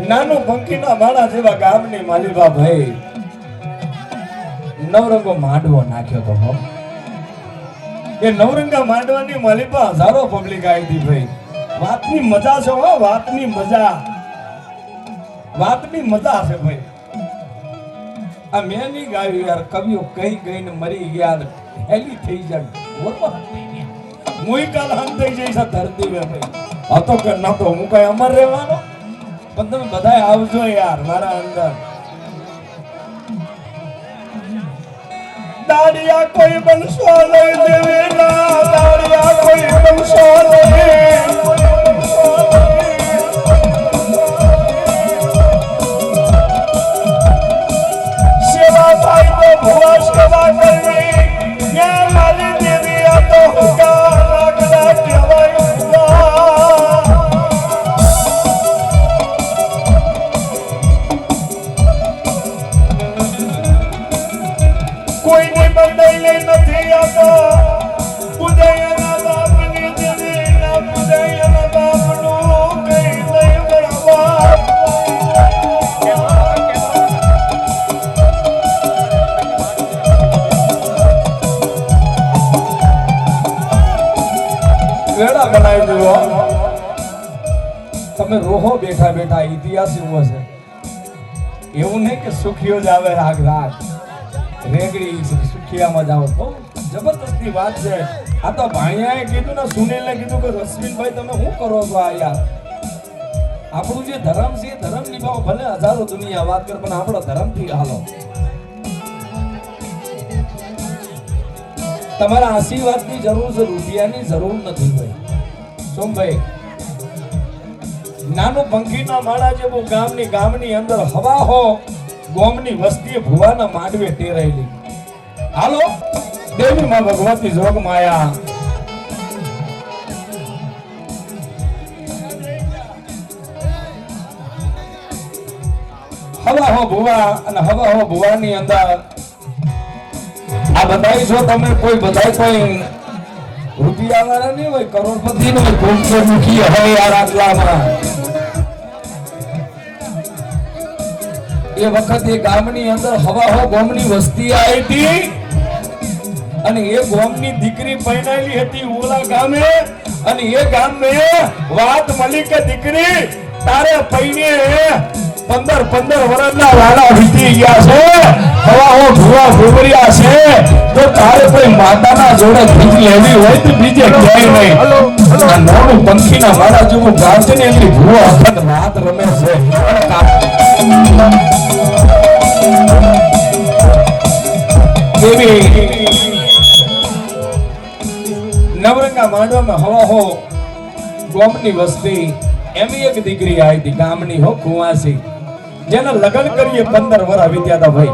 નાનું પંખીના માળા જેવા ગામની માલીબા ભાઈ નવરંગો માંડવો નાખ્યો તો હો એ નવરંગા માંડવાની માલીબા હજારો પબ્લિક આવી હતી ભાઈ વાતની મજા છે હો વાતની મજા છે ભાઈ આ મેની ગાયું યાર કવિઓ કઈ ગઈને મરી ગયા હેલી થઈ જાય બોલવા મુઈ કાલ હમ થઈ જઈશ ધરતી મે ભાઈ આ તો કે ન તો હું કઈ અમર રહેવાનો પણ તમે બધા આવજો યાર મારા અંદર દાડિયા કોઈ બનશો લઈ દેવેલા દાડિયા કોઈ બનશો લઈ સેવા થાય તો ભુવા સેવા કરવી યા માલી દેવી આ તો હુકા રાખડા કહેવાય કોઈને બદલે નથી આતો પૂજયના બાપની દેવી ના પૂજયના બાપનું કઈ નહીં બરાબર વેડા બનાવી દીધો તમે રોહો બેઠા બેઠા ઇતિહાસ એવો છે એવું નહીં કે સુખીઓ જ આવે રાગ રાગ રેગડી સુખિયામાં જાઓ તો જબરદસ્તી વાત છે આ તો ભાણિયાએ કીધું ને સુનિલને કીધું કે રશ્મિનભાઈ તમે શું કરો છો આ યાર આપણું જે ધર્મ છે એ ધર્મ નિભાવો ભલે હજારો દુનિયા વાત કરે પણ આપણો ધર્મથી હાલો તમારા આશીર્વાદની જરૂર છે રૂપિયાની જરૂર નથી ભાઈ સોમભાઈ નાનું પંખીના માળા જેવું ગામની અંદર હવા હો ગોમની વસ્તી ભુવાના માંડવે ટેરાયેલી હાલો દેવી માં ભગવતી જોગ માયા હવા હો ભુવા અને હવા હો ભુવાની અંદર આ બધાય જો તમે કોઈ રૂપિયા વાળા નહીં હોય કરોડપતિ નો હોય મુખી હોય યાર આટલામાં એ વખતે ગામની અંદર હવા હો ગામની વસ્તી આવી હતી અને એ ગામની દીકરી પરણાયેલી હતી ઓલા ગામે અને એ ગામે વાત મળી કે દીકરી તારે પૈને 15 વર્ષના વાળા વીતી ગયા છે હવાઓ ભૂવા ભૂવરિયા છે તો તારે કોઈ માતાના જોડે ભીખ લેવી હોય તો બીજે ક્યાંય નહીં આ નાનું પંખીના વાળા જેવું ગામ છે ને એટલી ભૂવા અખંડ રાત રમે છે એવી નવરંગા માંડવામાં હવા હો ગામની વસ્તી એમી એક દીકરી આવી હતી ગામની હો કુંવાસી જેને લગ્ન કરીએ 15 વર્ષ વીત્યા હતા ભાઈ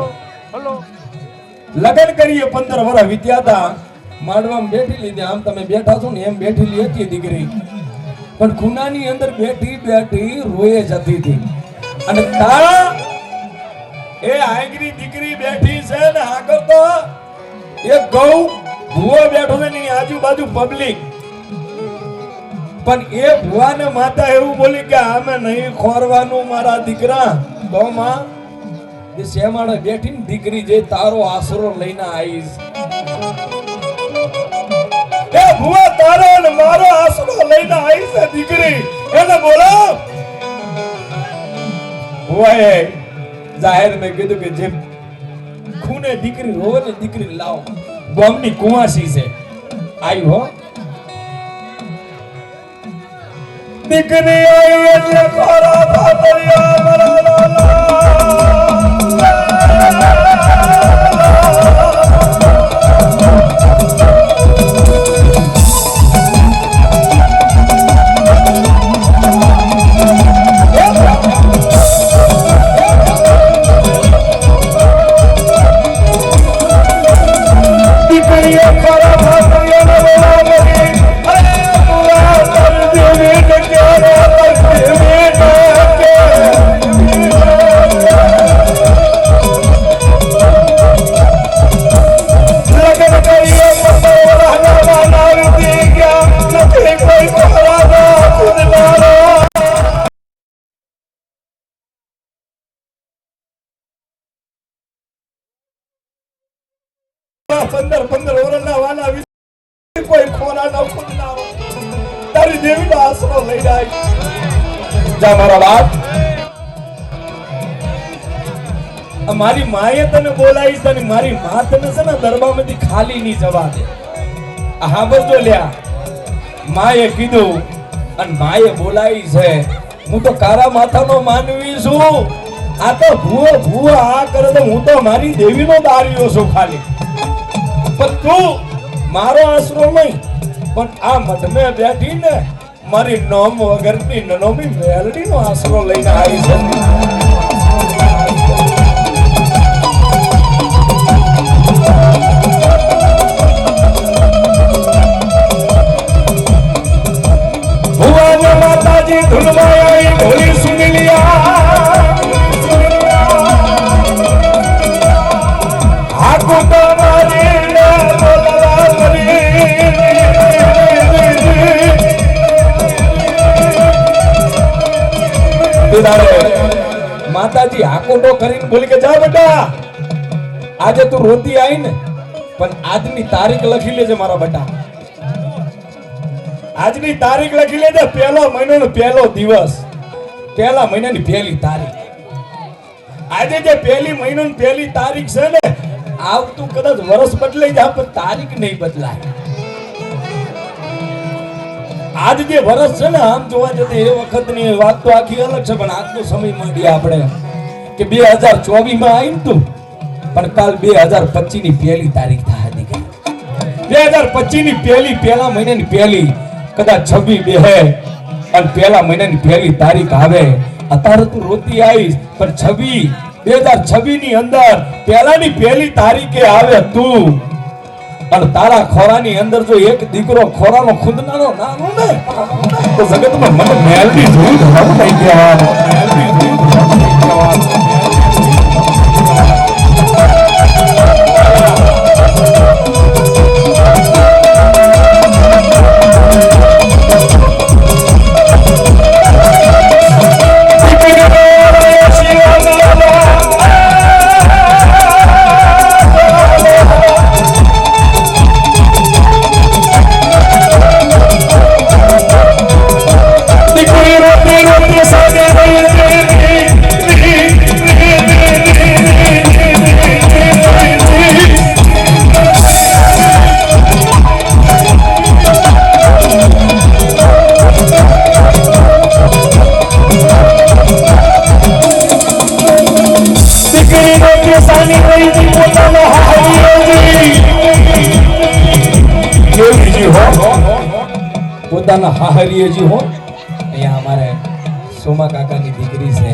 લગ્ન કરીએ 15 વર્ષ વીત્યા હતા માંડવામાં બેઠી લીધી આમ તમે બેઠા છો ને એમ બેઠેલી હતી દીકરી પણ ખૂનાની અંદર બેઠી બેઠી રોયે જતી હતી અને તા એ આંગરી દીકરી બેઠી છે ને આગળ તો એક ગૌ ભૂવો બેઠો છે ને આજુબાજુ પબ્લિક પણ એ ભુવાને માતા એવું બોલી કે આમે નહીં ખોરવાનું મારા દીકરા તો માં એ શેમાડે બેઠીને દીકરી જે તારો આશરો લઈને આવીશ એ ભુવા તારો ને મારો આશરો લઈને આવીશ દીકરી એને બોલો ભુવાએ જાહેર મેં કીધું કે જે ખૂને દીકરી રોવે ને દીકરી લાવો ગામની કુંવાસી છે આવી હો દીકરી આવી એટલે મારા ભાતરિયા મારા લાલા પંદર વર્ષના વાલા કોઈ ખોરા ન ખુદનારો તારી દેવીનો આશરો લઈ જાય જા મારા બાપ મારી માએ તને બોલાવી તને મારી મા તને છે ને દરબારમાંથી ખાલી નહીં જવા દે હા બધો લ્યા માએ કીધું અને માએ બોલાવી છે હું તો કારા માથાનો માનવી છું આ તો ભૂવો આ કરે તો હું તો મારી દેવીનો દાર્યો છું ખાલી પણ તું મારો આશરો નહીં પણ આ મઢમે બેઠી ને મારી નોમ વગરની નનોમી મેલડીનો આશરો લઈને આવી છે ભુવાને માતાજી ધૂનમાં આવી ઢોલી સુની લિયા આખો તો માતાજી આકોટો કરીને બોલી કે જા બેટા આજે તું રોતી આવી ને પણ આજની તારીખ લખી લેજે મારા બેટા આજની તારીખ લખી લેજે પહેલો મહિનાનો પહેલો દિવસ પહેલા મહિનાની પહેલી તારીખ આજે જે પહેલી મહિનાની પહેલી તારીખ છે ને આવતું કદાચ વર્ષ બદલાઈ જાય પણ તારીખ નહીં બદલાય આજ જે વર્ષ છે ને આમ જોવા જતી એ વખતની વાત તો આખી અલગ છે પણ આજનો સમય માંડીએ આપણે કે 2024 માં આવી તું પણ કાલ 2025 ની પહેલી તારીખ થાય દીકરી 2025 ની પહેલા મહિનાની પહેલી કદાચ 26 બેહે અને પહેલા મહિનાની પહેલી તારીખ આવે અત્યારે તું રોતી આવીશ પણ 2026 ની અંદર પહેલાની પહેલી તારીખે આવે તું અને તારા ખોરાની અંદર જો એક દીકરો ખોરાનો ખુદનાનો નાનો ને તો જગતમાં મને મેલડી જોઈ ધરાવ થઈ ગયા દીકરીજી હો પોતાના હાહરીએજી હો અહીંયા અમારે સોમા કાકાની દીકરી છે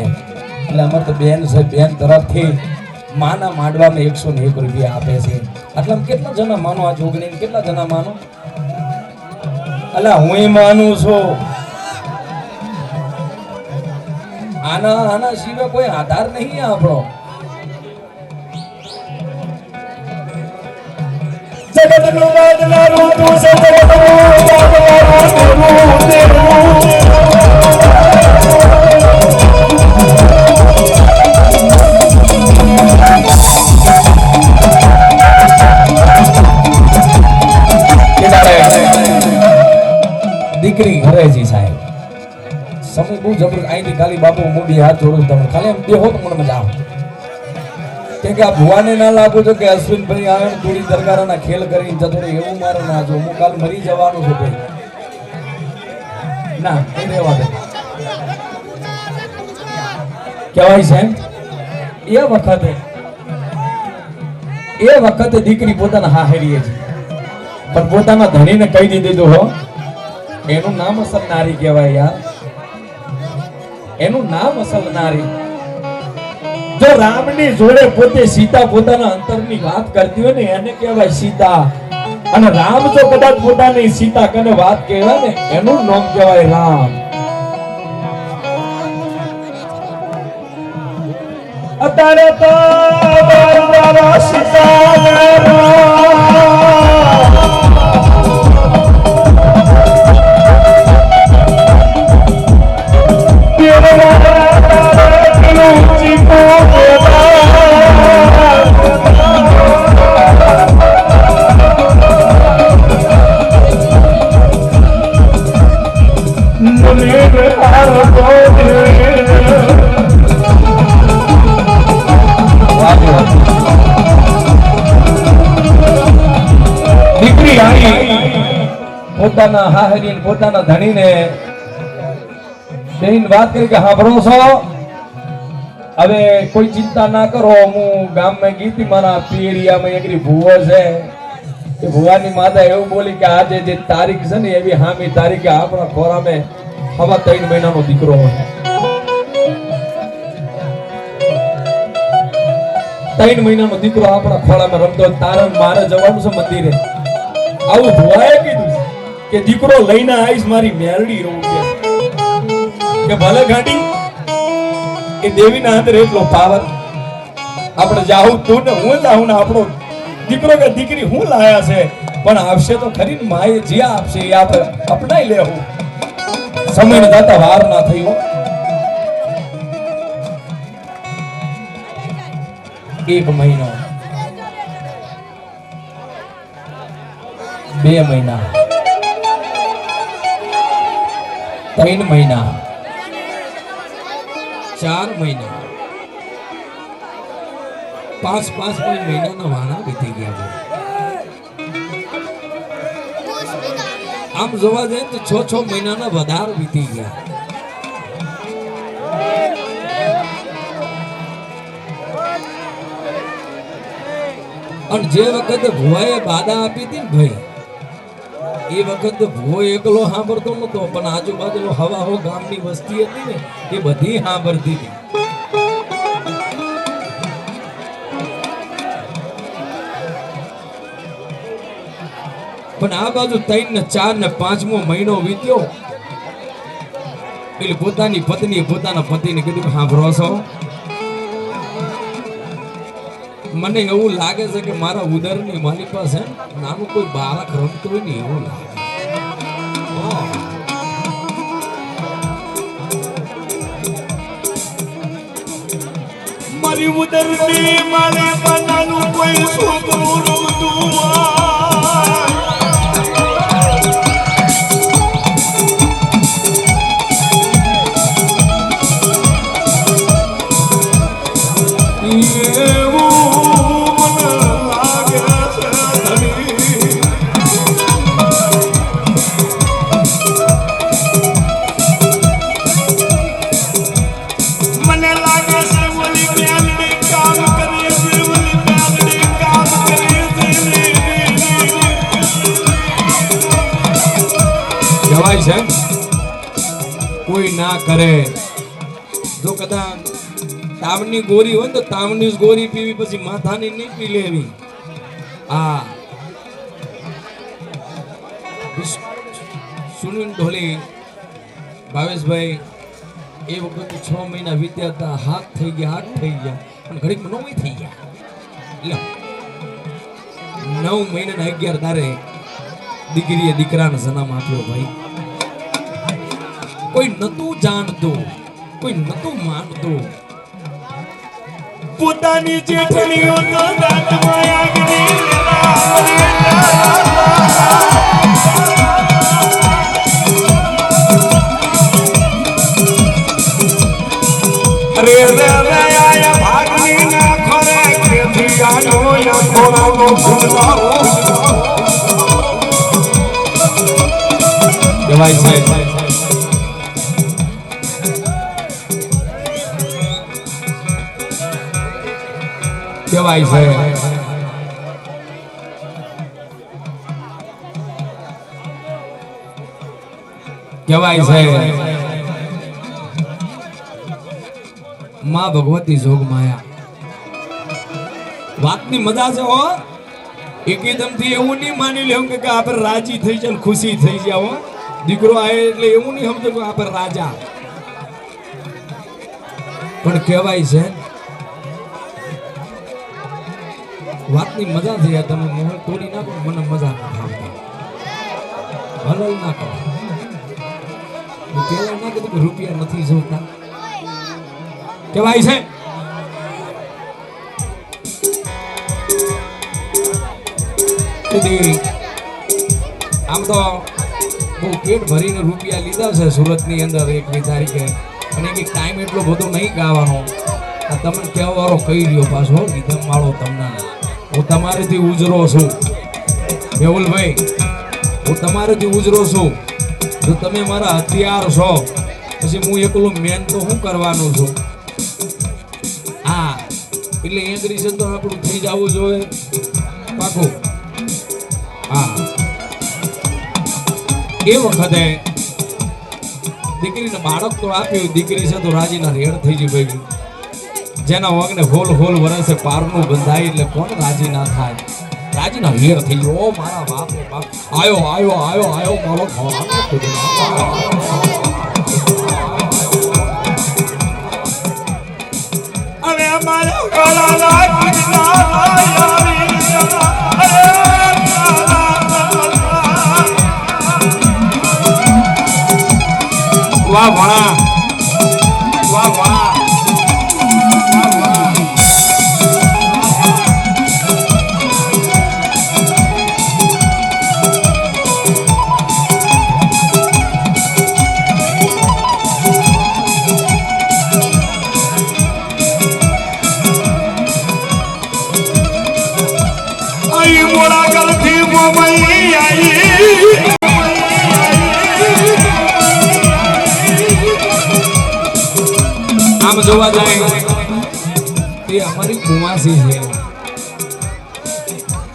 એટલે અમારે તો બેન છે બેન તરફથી માના માંડવામાં 101 રૂપિયા આપે છે એટલે કેટલા જણા માનો આ જોગણી કેટલા જણા માનો અલા હું માનું છું આના સિવાય કોઈ આધાર નહીં આપણો જગતનું વાદળારું તું છે જગતનું વાદળારું દીકરી ઘરેજી સાહેબ સમય બહુ જબરદસ્ત અહીંથી ખાલી બાપુ મોદી હાથ જોડું તમે ખાલી એમ બેહો તો મને મજા આવે કેમ કે આ ભુવાને ના લાગુ છો કે અશ્વિનભાઈ આવે ને થોડી દરગારાના ખેલ કરીને જતો રહે એવું મારે ના જો હું કાલ મરી જવાનું છું ભાઈ ના એ રહેવા દે કહેવાય સાહેબ એ વખતે દીકરી પોતાના હાહેરીએ છે પણ પોતાના ધણીને કહી દીધું હો એનું નામ અસલ નારી કહેવાય યાર એનું નામ અસલ નારી જો રામની જોડે પોતે સીતા પોતાના અંતરની વાત કરતી હોય ને એને કહેવાય સીતા અને રામ જો કદાચ પોતાની સીતા કને વાત કહેવાય ને એનું નામ કહેવાય રામ અત્યારે તો સીતા દીકરી આવી પોતાના હાહરી પોતાના ધણીને બેન વાત કરી કે સાંભળો છો હવે કોઈ ચિંતા ના કરો હું ગામમાં ગીતી મારા પીરિયામાં એકરી ભૂવો છે એ ભુવાની માતા એવું બોલી કે આજે જે તારીખ છે ને એવી હામી તારીખે આપણા ખોરામાં હવા 3 મહિનાનો દીકરો હોય 3 મહિનાનો દીકરો આપણા ખોળામાં રમતો તારે મારે જવાનું છે મંદિરે આવું ભુવાએ કીધું કે દીકરો લઈને આવીશ મારી મેરડી રહું કે ભલે ગાડી એ દેવીના હાથે એટલો પાવર આપણે જાવું તું ને હું જાઉં ને આપણો દીકરો કે દીકરી હું લાયા છે પણ આવશે તો ખરી ને માએ જે આપશે એ આપણે અપનાઈ લેવું સમય ને દાતા વાર ના થયો 1 મહિનો 2 મહિના 3 મહિના 4 મહિના 5 મહિનાના વાણા વીતી ગયા આમ જોવા જઈએ તો 6 મહિનાના વધારે વીતી ગયા અને જે વખતે ભુવાએ બાધા આપી હતી ને ભાઈ એ વખતે ભુવો એકલો સાંભળતો નતો પણ આજુબાજુ હવા ગામની વસ્તી હતી ને એ બધી સાંભળતી હતી પણ આ બાજુ 3 ને 4 ને 5મો મહિનો વીત્યો એટલે પોતાની પત્ની પોતાના પતિને કીધું કે સાંભળો છો મને એવું લાગે છે કે મારા ઉદરની મારી પાસે નાનું કોઈ બાળક રમતું હોય ને એવું લાગે મારી ઉદરની મારી નાનું કોઈ છોકરું રમતું હોય કહેવાય છે કોઈ ના કરે જો કદાચ તાવની ગોરી હોય તો તાવની જ ગોરી પીવી પછી માથાની નહીં પી લેવી આ સુનિલ ઢોલી ભાવેશભાઈ એ વખત 6 મહિના વીત્યા હતા હાથ થઈ ગયા પણ ઘડીક નોમી થઈ ગયા 9 મહિનાના 11 તારે દીકરીએ દીકરાને જન્મ આપ્યો ભાઈ કોઈ નતું જાણતું કોઈ નતું માનતું પોતાની જેઠણીઓનો દાંતમાં આગની રે રે રે આયા ભાગની ના ખરે કેથી આયો યા ખોરાનો સુનારો કહેવાય છે કહેવાય છે કહેવાય છે માં ભગવતી જોગ માયા વાતની મજા છે હો એકદમ થી એવું નહીં માની લેવું કે આપણે રાજી થઈ જાય ખુશી થઈ જાય હો દીકરો આવે એટલે એવું નહીં સમજો કે આપણે રાજા પણ કહેવાય છે વાતની મજા થઈ તમે મોહ તોડી નાખો મને મજા ના આવતી હલલ ના કરો પેલા ના કીધું કે રૂપિયા નથી જોતા કહેવાય છે આમ તો બહુ પેટ ભરીને રૂપિયા લીધા છે સુરતની અંદર 1 તારીખે અને એક ટાઈમ એટલો બધો નહીં ગાવાનો આ તમને કહેવારો કહી રહ્યો પાછો રીધમ વાળો તમને હું તમારેથી ઉજરો છું મેહુલભાઈ હું તમારેથી ઉજરો છું જો તમે મારા હથિયાર છો પછી હું એકલો મેન તો શું કરવાનું છું હા એટલે એગ્રીશન તો આપણું થઈ જવું જોઈએ પાકું હા એ વખતે દીકરીને બાળક તો આપ્યું દીકરી છે તો રાજીના રેડ થઈ ગઈ ભાઈ જેના વગને હોલ વરસે પારનું બંધાય એટલે કોણ રાજી ના થાય રાજીના રેડ થઈ ગયો ઓ મારા બાપ રે બાપ આયો મારો અરે મારા ગળા વાહ ભણા વાહ વાહ आई मोरा गलती मोबाइल आई આમ જોવા જાય તે અમારી કુમાસી છે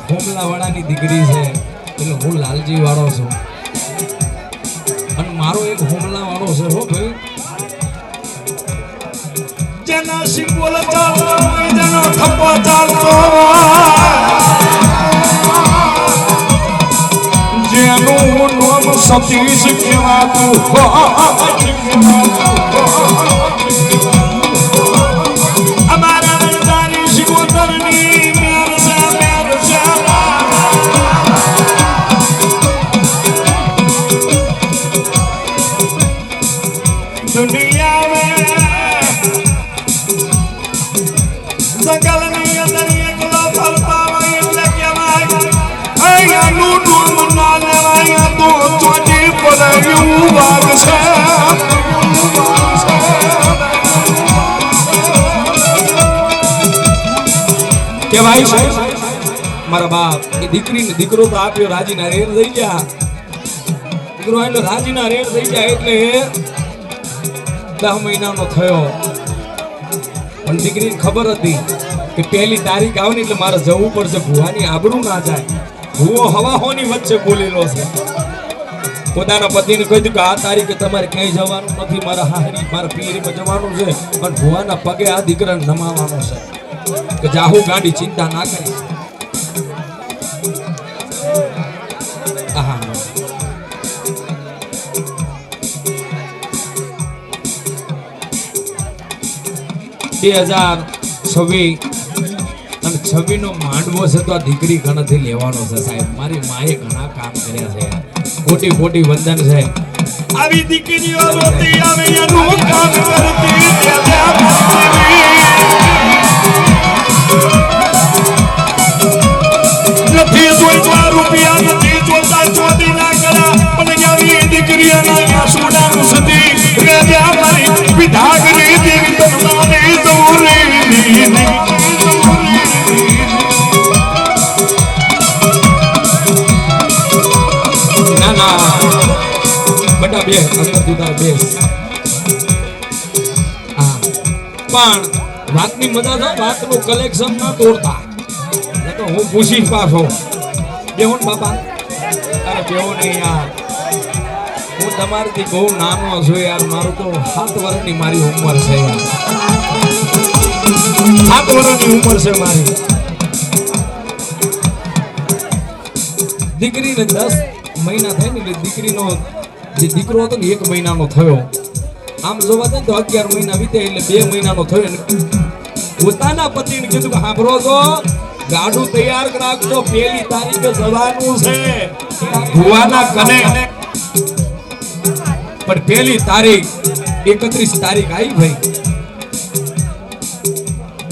હોમલાવાળાની દીકરી છે એટલે હું લાલજી વાળો છું અને મારો એક હોમલા વાળો છે હો ભાઈ જેના સિંગોલ ચાલતો જેનો થપ્પો ચાલતો જેનું નામ સતીશ કહેવાતું दुनिया में सकल नहीं अंदर एक लो फलता वही लगे वाई आया नूनू मनाने वाया तो चोटी पर यूं बाग से के भाई मारा बाप ये દીકરી ને દીકરો તો આપ્યો રાજીના રેડ થઈ ગયા દીકરો એટલે રાજીના રેડ થઈ ગયા એટલે 10 મહિનાનો થયો પણ દીકરીને ખબર હતી કે પહેલી તારીખ આવે ને એટલે મારે જવું પડશે ભુવાની આબરૂ ના જાય ભુવો હવાહોની વચ્ચે બોલેલો છે પોતાના પતિને કહી દીધું કે આ તારીખે તમારે ક્યાંય જવાનું નથી, મારા હાહરી મારા પિયરીમાં જવાનું છે અને ભુવાના પગે આ દીકરાને નમાવાનો છે કે જાહુ ગાડી ચિંતા ના કરી. આહા 2026 અને 26 નો માંડવો છે તો આ દીકરી ગણતરી લેવાનો છે સાહેબ. મારી માએ ઘણા કામ કર્યા છે યાર, કોટી કોટી વંદન છે. આવી દીકરીઓ રોતી આવે એનું કામ કરતી નથી જોઈતા રૂપિયા, નથી જોતા ચોદી ના કરા, પણ આવી દીકરીઓના આંસુડાનું સતી રાજા મારી વિધાગરી દેવી તમનાની દોરી ના ના બટા બે અંદર તું બેસ. હા પણ વાતની મજા છે, વાતનું કલેક્શન ના તોડતા, તો હું પૂછી પાછો બેહો ને બાપા. અરે બેહો નહીં યાર, હું તમારાથી બહુ નાનો છું યાર. મારું તો 7 વર્ષની મારી ઉંમર છે યાર, 7 વર્ષની ઉંમર છે મારી. દીકરીને 10 મહિના થાય ને એટલે દીકરીનો જે દીકરો હતો ને 1 મહિનાનો થયો. આમ જોવા જાય તો 11 મહિના વીત્યા એટલે 2 મહિનાનો થયો. પોતાના પતિને કીધું કે સાંભળો છો, ગાડું તૈયાર રાખજો, 1 તારીખે જવાનું છે ભુવાના કને. પણ 1 તારીખ 31 તારીખ આવી ભાઈ,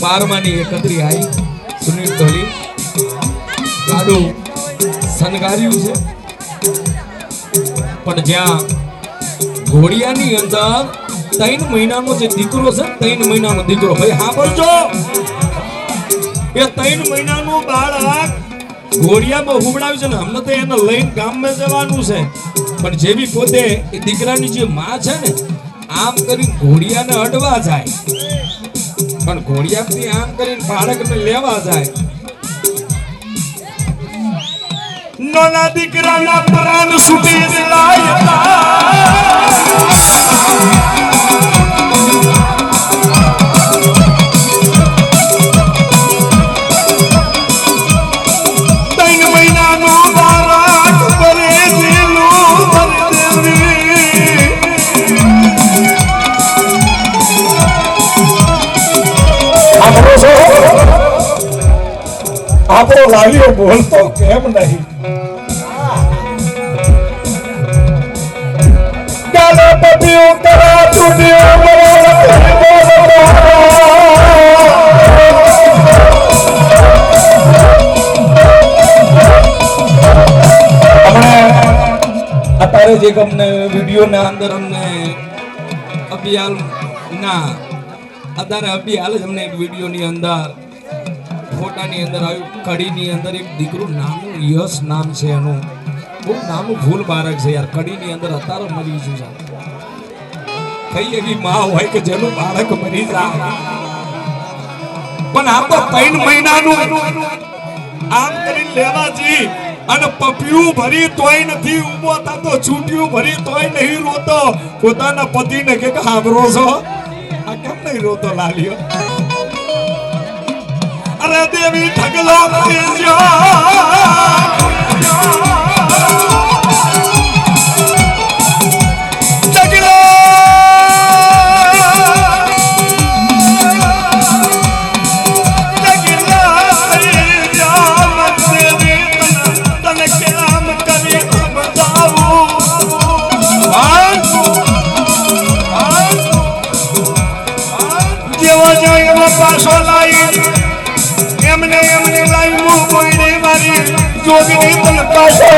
12માની 31 આવી. સુનિલ ઢોલી ગાડું શણગાર્યું છે, પણ જ્યાં ઘોડિયાની અંદર 3 મહિનાનો જે દીકરો છે, 3 મહિનાનો દીકરો ભાઈ સાંભળજો, એ 3 મહિનાનું બાળક ઘોડિયામાં હુબડાવ્યું છે ને. અમને તો એને લઈને ગામમાં જવાનું છે, પણ જેવી પોતે એ દીકરાની જે માં છે ને આમ કરીને ઘોડિયાને અડવા જાય, પણ ઘોડિયાથી આમ કરીને બાળકને લેવા જાય. નાના દીકરાના પ્રાણ છૂટી લાયતા, આપણો લાલ્યો બોલતો કેમ નહીં? ગાલે પપિયું કરા ચૂડ્યું અત્યારે જે અમને વિડીયો ના અંદર અમને અભિયાલ ના અત્યારે અભિયાલ જ અમને એક વિડીયો ની અંદર ફોટાની અંદર આવ્યું, કડીની અંદર એક દીકરું નાનું યશ નામ છે એનું, બહુ નાનું ફૂલ બાળક છે યાર. કડીની અંદર અત્યારે મરી ગયું છે. કઈ એવી માં હોય કે જેનું બાળક મરી જાય, પણ આ તો 3 મહિનાનું આમ કરીને લેવાજી અને પપિયું ભરી તોય નથી ઊભો થતો, છૂટ્યું ભરી તોય નહીં રોતો. પોતાના પતિને કે સાંભળો છો, આ કેમ નહીં રોતો લાલ્યો? અરે દેવી ઠગલો દેજો, ઠગલો તને કેમ કરી બતાવું? જેવો જાય એવો પાછો લાવી, એમને લાઈ મુ કોઈ ને મારી જોગની તન પાછો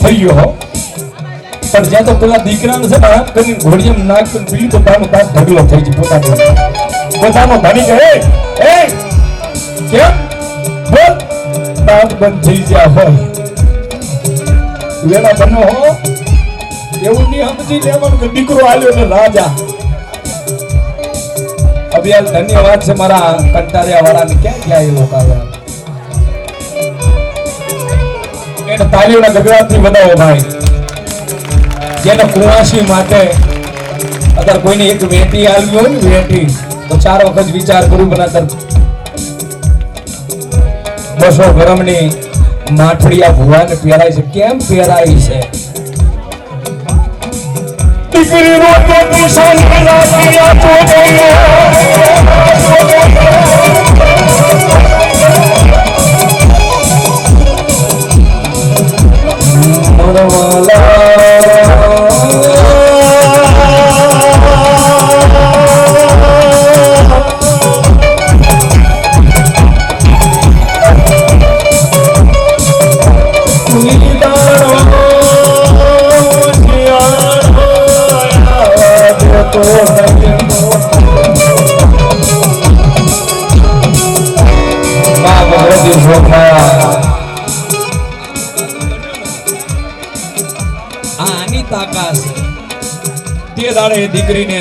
થઈ ગયો. પણ જ્યાં તો પેલા દીકરાને છે ને આમ કરીને ઘોડિયામાં નાખ પીલી તો તાનો તાર ઢગલો થઈ જાય. પોતાનો ધણી કહે એ કેમ બોલ, દાંત બંધ થઈ ગયા હોય વેલા બનો હો એવું નહીં સમજી લેવાનું કે દીકરો આલ્યો ને રાજા. અભિયાન ધન્યવાદ છે મારા કંટારિયા વાળાને. ક્યાં ક્યાં એ લોકો આવ્યા એને તાલીઓના ગગડાટથી વધાવો ભાઈ. જેને કુવાસી માટે અગર કોઈને એક વેટી આવી હોય ને વેટી તો 4 વખત વિચાર કરું પણ અગર 200 ગ્રામની માઠડિયા ભુવાને પહેરાય છે. કેમ પહેરાય છે? દીકરી રોતો નિશાન લાગ્યા તો આની તાકાત તે દાડે દીકરીને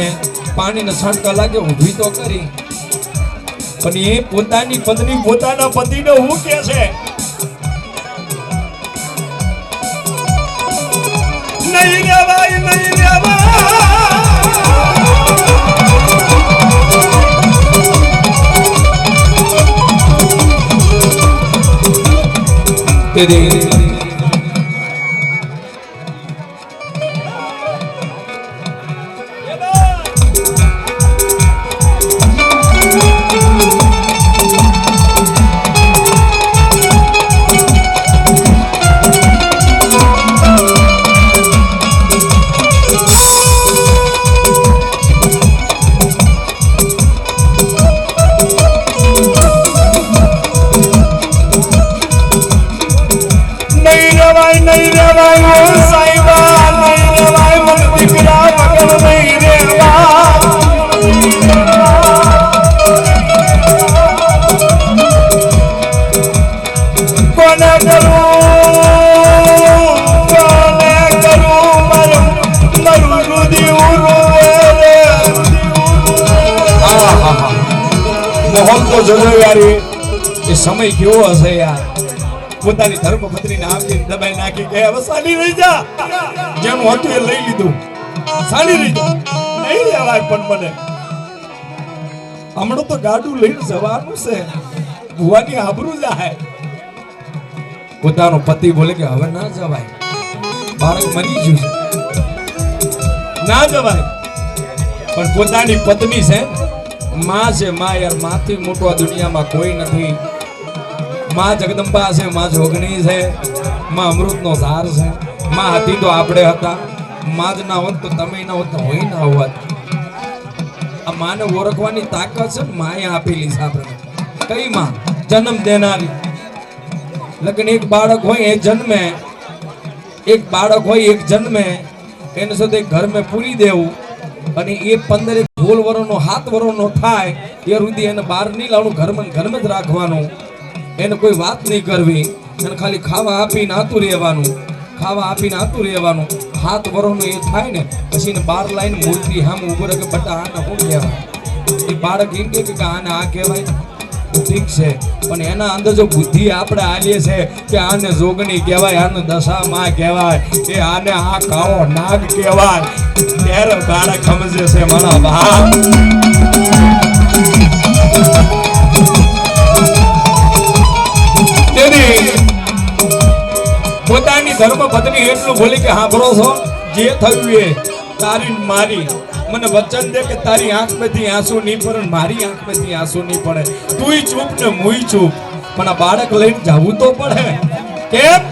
પાણીનો છંટકો લાગ્યો ઊભી તો કરી પણ એ પોતાની પત્ની પોતાના પતિને હું કહે છે નહીં રેવાય નહીં રેવાય તેરી સમય કેવો હશે યાર. પોતાની ધર્મપત્ની ને આપી દબાઈ નાખી કે હવે સાલી રહી જા. જેનું હતું એ લઈ લીધું. સાલી રહી જા નહીં રહેવાય. પણ મને હમણાં તો ગાડું લઈને જવાનું છે. ભુવાની આબરૂ જાય. પોતાનો પતિ બોલે કે હવે ના જવાય. બાળક મરી ગયું છે ના જવાય. પણ પોતાની પત્ની છે માં છે. માં યાર માથી મોટો આ દુનિયામાં કોઈ નથી. માં જગદંબા છે, માં જોગણી છે, માં અમૃતનો ધાર છે. માં હતી તો આપણે હતા. માં જ ના હોત તો તમે ના હોત તો હોય ના હોત. આ માને ઓળખવાની તાકાત છે માએ આપેલી છે આપણે. કઈ માં? જન્મ દેનારી. લગન એક બાળક હોય એ જન્મે, એક બાળક હોય એક જન્મે એને સાથે ઘર મેં પૂરી દેવું અને એ 15 16 વર્ષનો 7 વર્ષનો થાય એ સુધી એને બહાર નહીં લાવવાનું. ઘરમાં જ રાખવાનું. એને કોઈ વાત નહીં કરવી. એને ખાલી ખાવા આપીને આતું રહેવાનું. ખાવા આપીને આતું રહેવાનું. 7 વર્ષનો એ થાય ને પછી એને બહાર લાવીને મૂર્તિ સામે ઉભો રહે કે બટા આને શું કહેવાય? એ બાળક એમ કે આને આ કહેવાય. ઠીક છે પણ એના અંદર જો બુદ્ધિ આપણે આલીએ છે કે આને જોગણી કહેવાય, આને દશામાં કહેવાય, કે આને આ કાળો નાગ કહેવાય, ત્યારે બાળક સમજે છે મારા બાપ. પોતાની ધર્મ પત્ની એટલું બોલી કે હા ભરોસો જે થયું એ તારી મારી મને વચન દે કે તારી આંખમાંથી આંસુ નહીં પડે, મારી આંખમાંથી આંસુ નહીં પડે. તુંય ચૂપ ને મુય ચૂપ. પણ આ બાળક લઈને જવું તો પડે. કેમ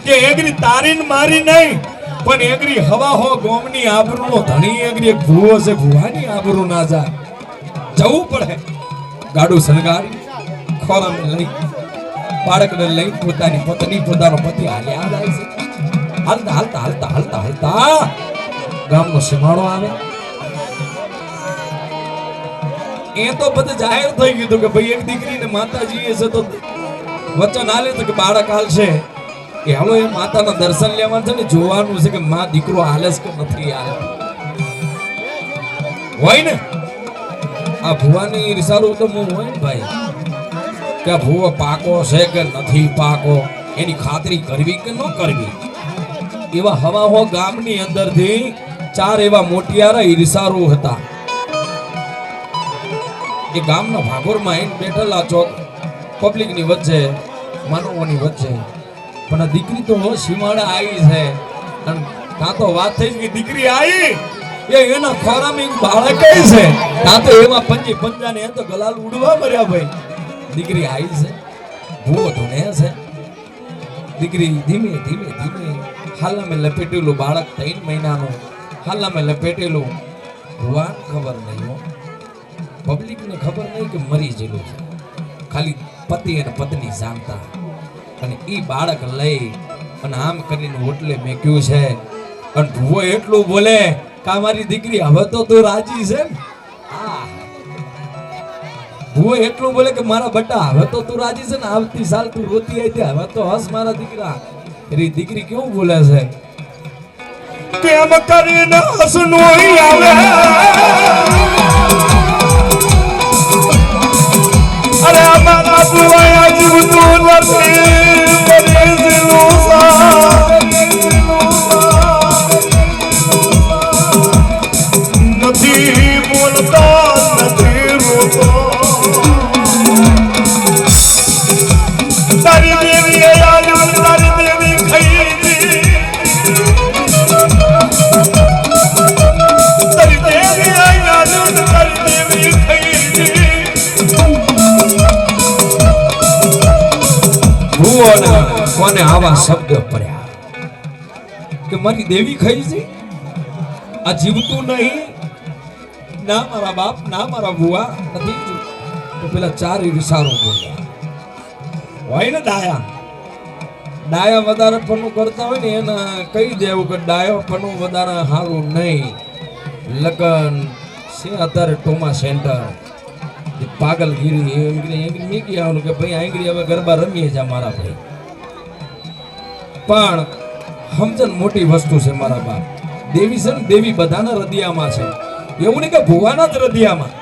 કે એગરી તારી મારી નહીં પણ એગરી હવા હો ગોમની આબરૂનો ધણી. એગરી એક ભૂવો છે, ભૂવાની આબરૂ ના જાય. જવું પડે. ગાડું સણગારી ખોરાને લઈ બાળકને લઈ પોતાની પત્ની પોતાનો પતિ હાલ્યા જાય છે. હાલતા હાલતા હાલતા હાલતા હાલતા ગામનો સીમાડો આવે. એ તો બધું જાહેર થઈ ગયું કે ભાઈ એક દીકરીને માતાજીએ છે તો વચન આલે તો કે બાળક હાલશે. કે હાલો એ માતાના દર્શન લેવા છે ને જોવાનું છે કે માં દીકરો હાલે છે કે નથી હાલે હોય ને આ ભુવાની ઈર્ષારું તો હું હોય ને ભાઈ કે ભુવો પાકો છે કે નથી પાકો એની ખાતરી કરવી કે ન કરવી એવા હવાહો ગામની અંદરથી 4 એવા મોટિયારા ઈર્ષારુ હતા એ ગામના ભાગોરમાં આવીને બેઠેલા ચોક પબ્લિકની વચ્ચે માનવોની વચ્ચે પણ આ દીકરી તો સીમાડા આવી છે અને કાં તો વાત થઈ કે દીકરી આવી એના ખોરામાં બાળક છે કાં તો એમાં પંજાને તો ગલાલ ઉડવા મર્યા ભાઈ દીકરી આવી છે ભૂવો ધૂણે છે દીકરી ધીમે ધીમે ધીમે હાલામાં લપેટેલું બાળક 3 મહિનાનું હાલામાં લપેટેલું ભુવાન ખબર નહીં પબ્લિકને ખબર નહીં કે મરી ગયેલું છે ખાલી પતિ અને પત્ની જાણતા અને ઈ બાળક લઈ અને આમ કરીને હોટલે મેક્યું છે અને ભુવો એટલું બોલે કે મારી દીકરી હવે તો તું રાજી છે ને હા ભુવો એટલું બોલે કે મારા બટા હવે તો તું રાજી છે ને આવતી સાલ તું રોતી આવી હવે તો હસ મારા દીકરા એની દીકરી કેવું બોલે છે કેમ કરીને હસનું આવે અરે અમારા ભુવાયા જીવતું નથી બોલતા નથી રોતો તારી દેવી યાદ તારી દેવી ખાઈ તારી દેવી યાદ તારી દેવી ખાઈ કોને આવા શબ્દ પડ્યા કે મારી દેવી ખાઈ છે આ જીવતું નહીં ના મારા બાપ ના મારા ભુવા નથી તો પેલા 4 ઈર્ષારો બોલ્યા હોય ને ડાયા વધારે પનું કરતા હોય ને એને કહી દેવું કે ડાયો પનું વધારે સારું નહીં લગન છે અત્યારે ટોમા સેન્ટર પાગલગીરી મેં કહેવાનું કે ભાઈ આંગળી હવે ગરબા રમીએ છે મારા ભાઈ પણ સમજણ મોટી વસ્તુ છે મારા બાપ દેવી છે ને દેવી બધાના હૃદયમાં છે એવું નહીં કે ભુવાના જ હૃદયમાં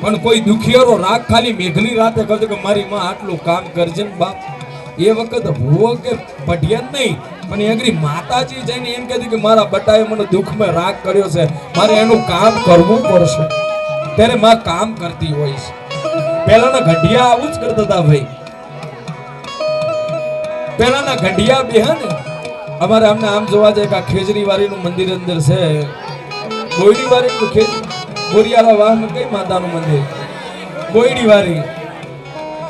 પણ કોઈ દુખિયારો રાગ ખાલી મેઘલી રાતે કહે કે મારી માં આટલું કામ કરજે ને બાપ એ વખત ભુવો કે પઢિયા જ નહીં પણ એ અગરી માતાજી જઈને એમ કહેતી કે મારા બટાએ મને દુઃખમાં રાગ કર્યો છે મારે એનું કામ કરવું પડશે ત્યારે માં કામ કરતી હોય છે પહેલાના ઘડિયા આવું જ કરતા હતા ભાઈ પહેલાના ઘડિયા બેહે ને અમારે અમને આમ જોવા જાય કે આ ખેજરીવારી નું મંદિર અંદર છે ગોયડીવારી બોરિયાળા વાહમાં કઈ માતાનું મંદિર ગોયડીવારી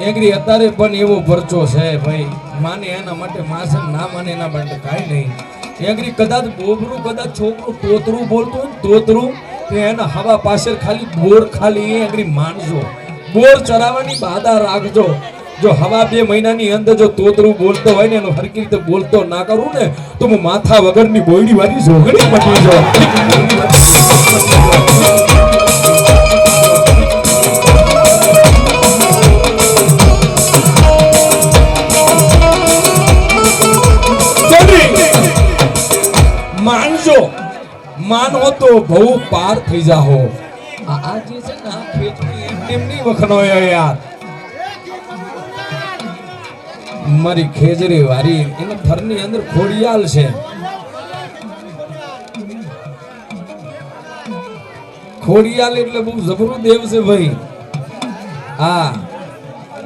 એગરી અત્યારે પણ એવો પરચો છે ભાઈ માને એના માટે માસન ના માને એના માટે કાંઈ નહીં એગરી કદાચ બોબરું કદાચ છોકરું તોતરું બોલતું તોતરું એના હવા પાછળ ખાલી બોર ખાલી એગરી માનજો બોર ચરાવવાની બાધા રાખજો જો હવા 2 મહિનાની અંદર જો તોતરું બોલતો હોય ને એનો હરકી રીતે બોલતો ના કરું ને તો હું માથા વગરની બોયડી વાળી જોગડી મટી જો માનજો માનો તો બહુ પાર થઈ જાઓ આ જે છે ને આ ખેતની એમની વખનો યાર મારી ખેજરી વારી એના થરની અંદર ખોડિયાલ છે ખોડિયાલ એટલે બહુ જબરું દેવ છે ભાઈ હા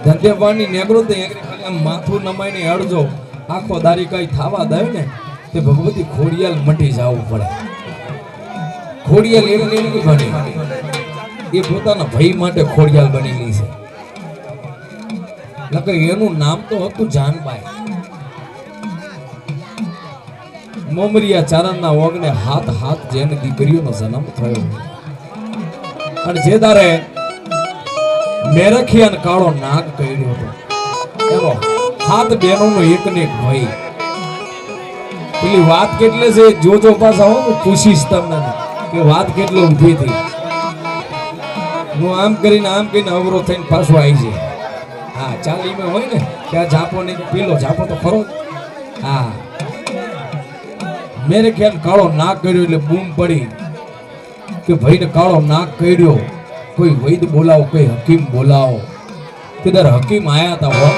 ધંધે પાણી નેગરો તો ખાલી આમ માથું નમાઈને અડજો આખો દારી કઈ થાવા દે ને તે ભગવતી ખોડિયાલ મટી જવું પડે ખોડિયાલ એટલે નહીં બને એ પોતાના ભાઈ માટે ખોડિયાલ બનેલી છે લકે એનું નામ તો હતું જાનબાઈ મોમરિયા ચારણના ઓગણે હાથ જેને દીકરીઓનો જન્મ થયો અને જે દારે મેરખી અને કાળો નાગ કર્યો હતો એનો 7 બહેનોનો એકને એક ભાઈ પેલી વાત કેટલે છે જોજો પાછા હું પૂછીશ તમને કે વાત કેટલે ઊભી હતી હું આમ કરીને અવરો થઈને પાછો આવી છે હા ચાલીમાં હોય ને કે આ જાપો નહીં પેલો જાપો તો ખરો. હા મેરે ખ્યાલ કાળો નાક કર્યો એટલે બૂમ પડી કે ભાઈને કાળો નાક કર્યો, કોઈ વૈદ બોલાવો, કોઈ હકીમ બોલાવો. કીધર હકીમ આયા હતા હો.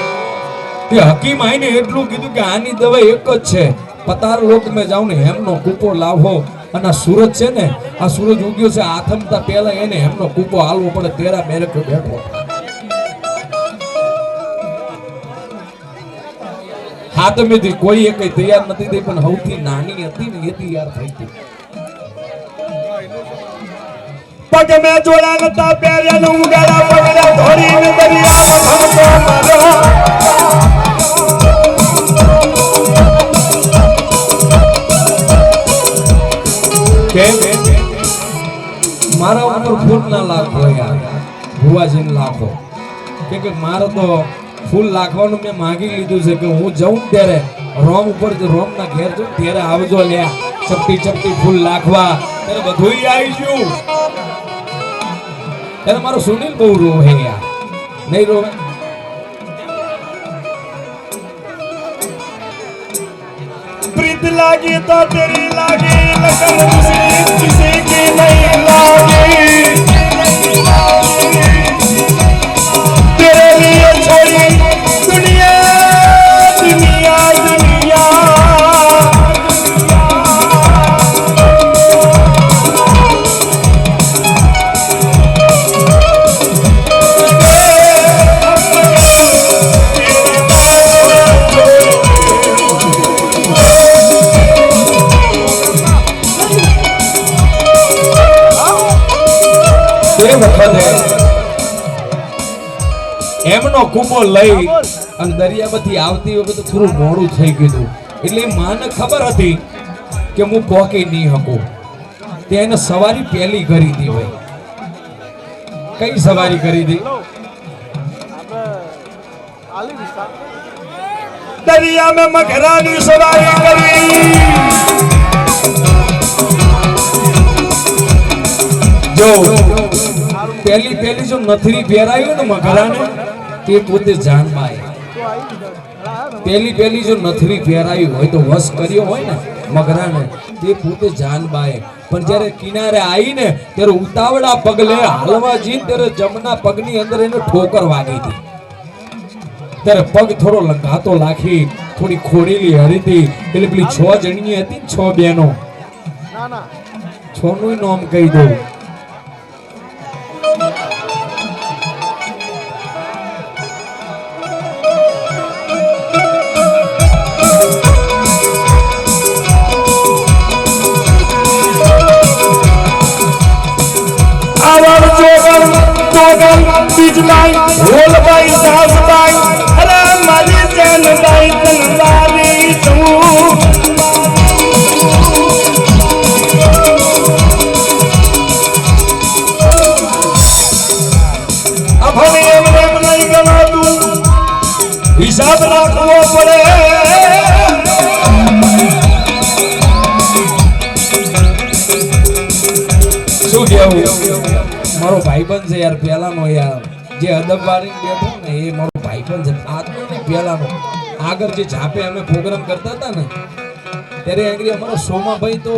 તે હકીમ આઈને એટલું કીધું કે આની દવા એક જ છે, પતાર લોક મેં જાઉં ને હેમનો કૂપો લાવો. અને આ સૂરજ છે ને, આ સૂરજ ઉગ્યો છે આથમતા પહેલા એને હેમનો કૂપો હાલવો પડે. તેરા મેરે કો બેઠો હાથમેથી કોઈ કઈ તૈયાર નથી થઈ, પણ સૌથી નાની હતી ને એ તૈયાર થઈ હતી. પગ મેં જોડા નતા પહેર્યા નું ઉગાડા પગડા ધોરીને દરિયામાં ભમકો માર્યો. મારા ઉપર ફૂલ ના લાખો યાર, ભુવાજીને લાખો કે મારે તો ફૂલ લાખવાનું મેં માગી લીધું છે કે હું જઉં ત્યારે રોમ ઉપર રોમ ના ઘેર જઉં ત્યારે આવજો લ્યા ચપટી ચપટી ફૂલ લાખવા. ત્યારે બધું આવીશું. ત્યારે મારો સુનિલ બહુ રોહે યાર, નહીં રોવે? प्रीत लागी तो तेरी लागी, लगन दूसरी किसी की नहीं लागी. तेरे लिए छोड़ी दुनिया दुनिया दुनिया. એમનો કૂપો લઈ અને દરિયામાંથી આવતી વખતે થોડું મોડું થઈ ગયું, એટલે માને ખબર હતી કે હું પોકી નહીં શકું. તેને સવારી પહેલી કરી હતી. ભાઈ કઈ સવારી કરી હતી? दरिया में मगरानी सवारी करी. જો પહેલી જો નથરી પહેરાયું ને મગરાને તે પોતે જાનબાઈ. પહેલી જો નથરી પહેરાયું હોય તો વશ કર્યો હોય ને મગરાને તે પોતે જાનબાઈ. પણ જ્યારે કિનારે આવીને ત્યારે ઉતાવળા પગલે હાલવા જઈને ત્યારે જમના પગની અંદર એને ઠોકર વાગી હતી. ત્યારે પગ થોડો લંઘાતો લાખી, થોડી ખોડેલી હરીતી. એટલે પેલી 6 જણીએ હતી ને 6 બહેનો, 6 નું નામ કહી દઉં. बीजबाई होलबाई सासबाई अरे माली जनबाई तनवारी तू. अब हमें एम नहीं गवा दूं, हिसाब રાખવો પડે. શું કેવું? મારો ભાઈબંધ છે યાર પેલાનો. યાર જે અદબ વાળી બેઠો ને એ મારો ભાઈબંધ છે. આજનો ને પેલાનો. આગળ જે ઝાપે અમે પ્રોગ્રામ કરતા હતા ને ત્યારે આગળ અમારો સોમાભાઈ તો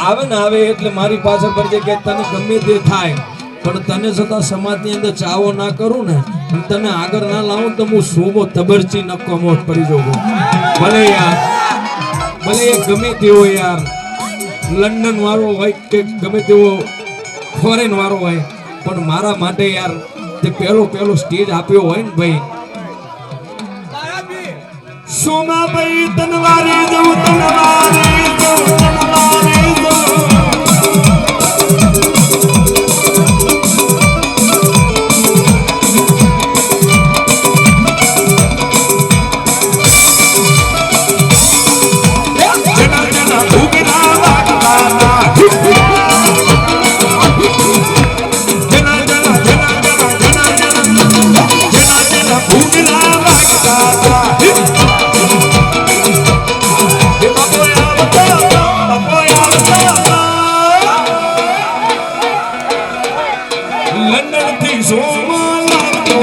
આવે ને આવે એટલે મારી પાછળ પડજે કે તને ગમે તે થાય પણ તને છતાં સમાજની અંદર ચાવો ના કરું ને તને આગળ ના લાવું તો હું સોમો તબરચી નક્કો પડી જાઉં. ભલે યાર ભલે એ ગમે તેવો યાર લંડન વાળો હોય કે ગમે તેવો ફોરેન વાળો હોય, પણ મારા માટે યાર તે પહેલો સ્ટેજ આપ્યો હોય ને ભાઈ. સોમાભાઈ તનવારી દઉં તનવારી દઉં તનવારી દઉં. London થી સોમા લાગતો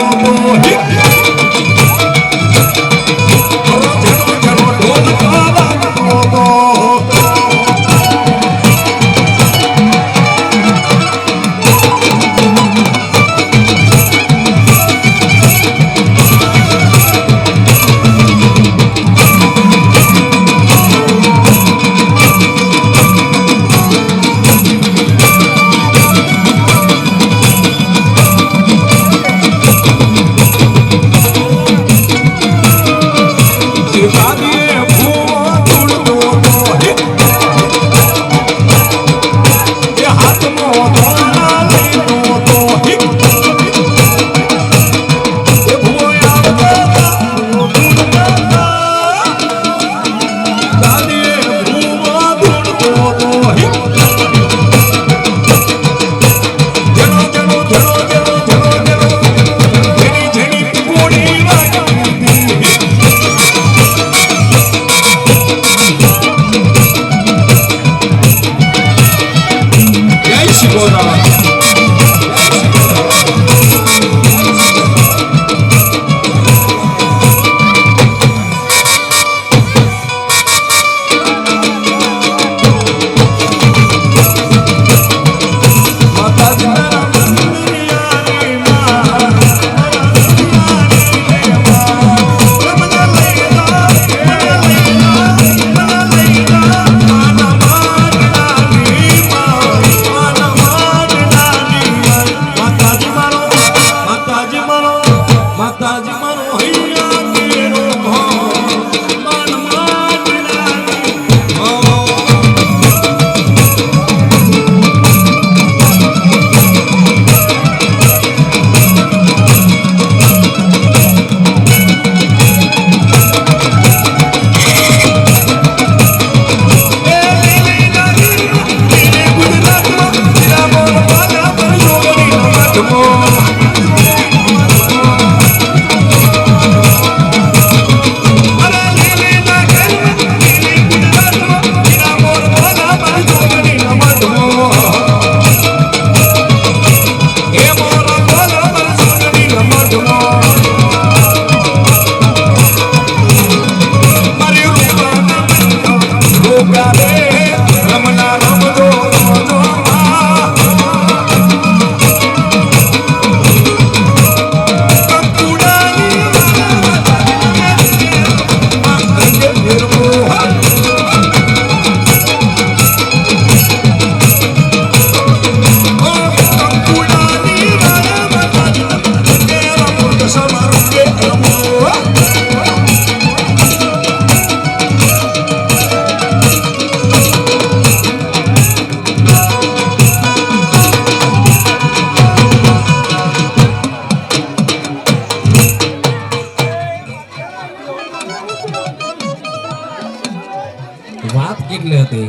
વાત કેટલી હતી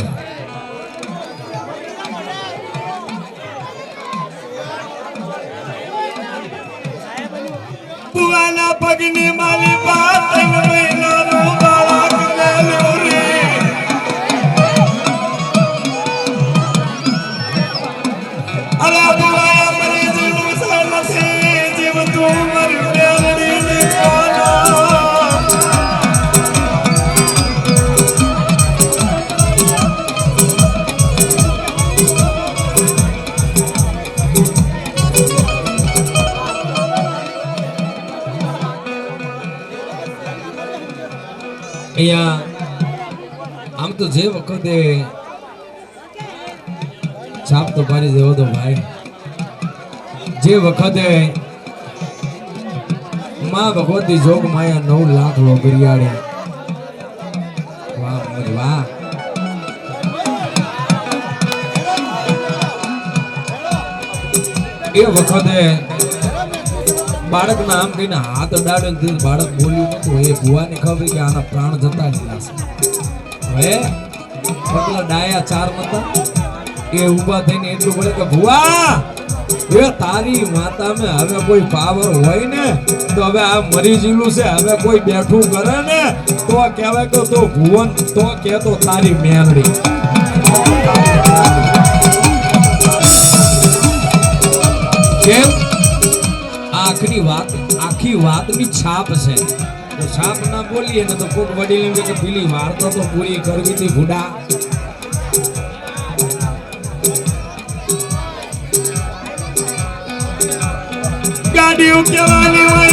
પુવાના પગની મારી વાત મહિનાનો બાળક મેલ્યો રે અરે પુવાયા મરી જીવું નથી જીવ તું મરી મેલડી ની કોના આમ તો જે વખતે છાપ તો પાડી દેવો તો ભાઈ જે વખતે માં ભગવતી જોગ માયા 9 લાખ લો બિરિયાળી વાહ વાહ એ વખતે બાળકના આમ કહીને હાથ અડાડ્યો બાળક બોલ્યું નતું એ ભુવાને ખબર કે આના પ્રાણ જતા જ નાશે હવે પગલા ડાયા 4 નતા એ ઊભા થઈને એટલું બોલે કે ભુવા એ તારી માતા મે હવે કોઈ પાવર હોય ને તો હવે આ મરી જીલું છે હવે કોઈ બેઠું કરે ને તો કહેવાય કે તો ભુવન તો કે તો તારી મેલડી કેમ આખી વાતની છાપ છે તો છાપ ના બોલીએ ને તો કોક વડીલ એમ કે પેલી વાર્તા તો પૂરી કરવી હતી ભૂડા ગાડીઓ કેવાની હોય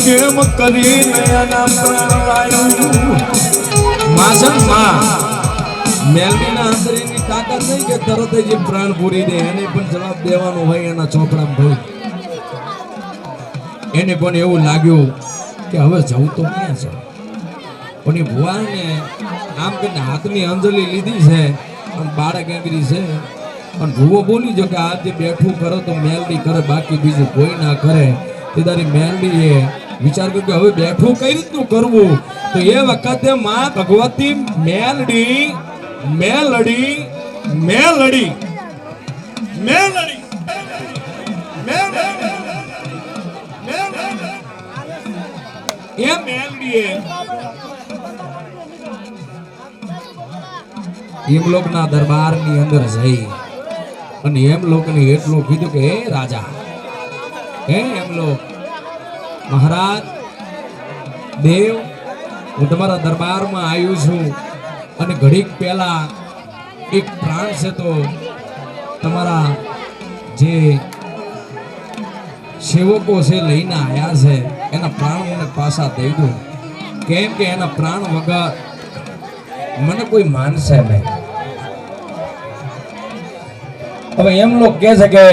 કેમ કરી નયાના પ્રાણ વાયુ માસન માં મેલડીના અંદરની તાકાત નહીં કે તરત જ એ પ્રાણ પૂરી દે એને પણ જવાબ દેવાનો હોય એના ચોપડામાં ભાઈ એને પણ એવું લાગ્યું કે હવે જવું તો ક્યાં છે પણ એ ભુવાને આમ કરીને હાથની અંજલિ લીધી છે અને બાળક એંગરી છે અને ભુવો બોલી જો કે આ જે બેઠું કરો તો મેલડી કરે બાકી બીજું કોઈ ના કરે તે તારી મેલડી એ વિચાર કર્યો કે હવે બેઠું કઈ રીતનું કરવું તો એ વખતે માં ભગવતી મેલડી મેલડી મેલડી મેલડી એ મેલડીએ હેમલોકના દરબારની અંદર જઈ અને હેમલોકને એટલું કીધું કે હે રાજા હે હેમલોક મહારાજ દેવ હું તમારા દરબારમાં આવ્યો છું અને ઘડીક પહેલા એક પ્રાણ છે તો તમારા જે સેવકો છે લઈને આવ્યા છે એના પ્રાણ મને પાછા દઈ દો કેમ કે એના પ્રાણ વગર મને કોઈ માનશે નહીં હવે એમ લોકો કહે છે કે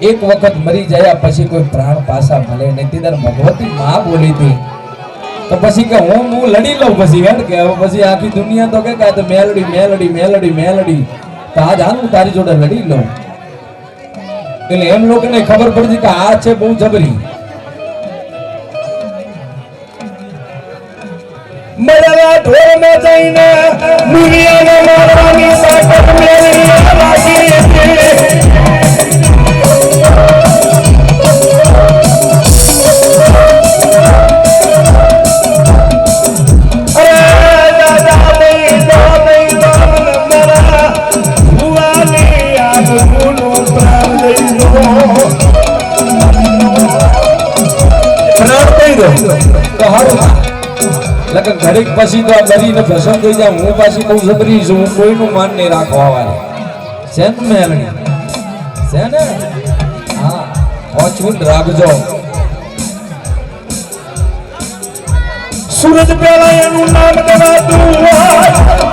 એક વખત મરી ગયા પછી કોઈ પ્રાણ પાછા મળે નહીં તે ભગવતી માં બોલી હતી તો પછી કે હું લડી લઉં પછી હેડ કે હવે પછી આખી દુનિયા તો કે આ તો મેલડી મેલડી મેલડી મેલડી તો આજ હાલ હું તારી જોડે લડી લઉં એટલે એમ લોકોને ખબર પડતી કે આ છે બહુ જબરી મળેલા ઢોરમાં જઈને દુનિયાને મારવાની તાકાત મેળવી રાખી છે લગન ઘડીક પછી તો ડરીને ભસમ થઈ જાય હું પાછી બહુ જબરી છું હું કોઈનું માન નહીં રાખવા વાળી છે ને મેલણી છે ને હા ઓછું રાખજો સૂરજ પહેલા એનું નામ કરાતું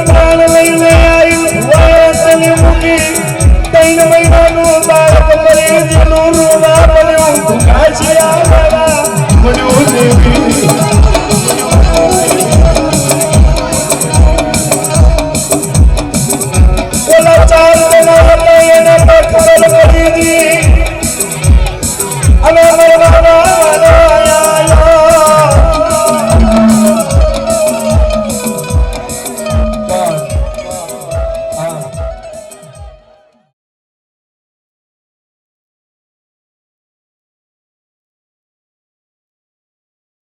પ્રાણ લઈને આવી મૂકી 3 મહિનાનું બાળક મરી જેનું રૂવા બન્યું